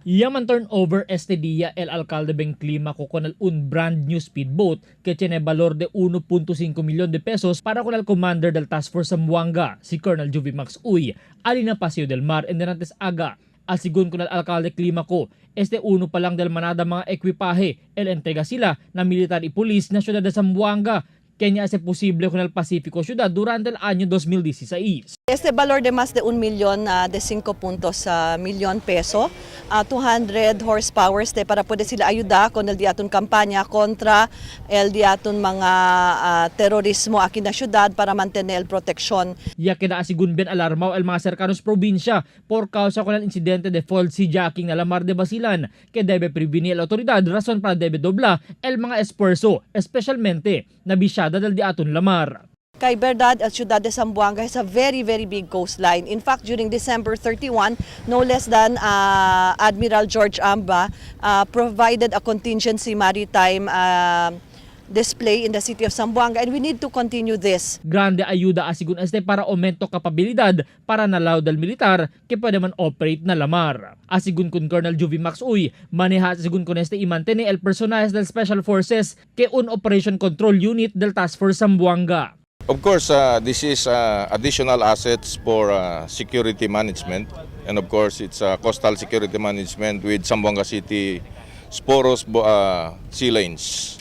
Yaman turnover este día el alcalde Ben Clima con un brand new speedboat que tiene valor de 1.5 milyon de pesos para con el commander del Task Force Zamboanga, si Colonel Juvie Max Uy, alina Paseo del Mar en Denantes Aga. Asigun con el alcalde Clima este uno pa lang del manada mga ekwipahe, el entrega sila na militar y pulis na syudad de Zamboanga, kanya hace posible con el Pacífico Ciudad durante el año 2016. Este valor de más de 1 millón de 5.1 milyon peso, 200 horsepower para poder sila ayuda con el diaton kampanya kontra el diaton mga terorismo aquí na syudad para mantener el proteksyon. Ya que naasigun ben alarmaw el mga cercanos probinsya por causa con el incidente de false hijacking na Lamar de Basilan que debe prevenir la autoridad razón para debe dobla el mga esfuerzo, especialmente na bisyada del diaton Lamar. Kay verdad, el Ciudad de Zamboanga has a very big coastline. In fact, during December 31, no less than Admiral George Amba provided a contingency maritime display in the city of Zamboanga, and we need to continue this. Grande ayuda asigun este para aumento kapabilidad para nalaw del militar que pwede man operate na Lamar. Asigun kun Colonel Juvie Max Uy, maneja asigun con este y mantiene el personajes del Special Forces que un Operation Control Unit del Task Force Zamboanga. Of course, this is additional assets for security management, and of course, it's coastal security management with Zamboanga City Sporos sea lanes.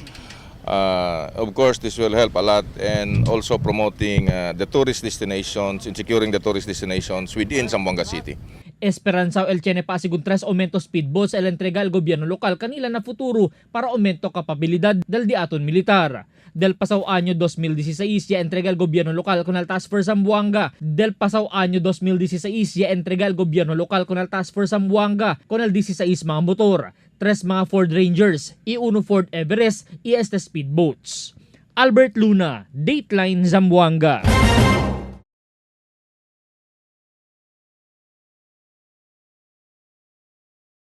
Of course, this will help a lot, and also promoting the tourist destinations and securing the tourist destinations within Zamboanga City. Esperanza el tiene pa asigun 3 aumento speedboats el entrega al gobyerno lokal kanila na futuro para aumento kapabilidad del diaton militar. Del pasado año 2016 ya entrega el gobierno local con el Task Force Zamboanga. Del pasado año 2016 ya entrega el gobierno local con el Task Force Zamboanga con el 16 mga motor, 3 mga Ford Rangers y 1 Ford Everest y este speedboats. Albert Luna, Dateline Zamboanga.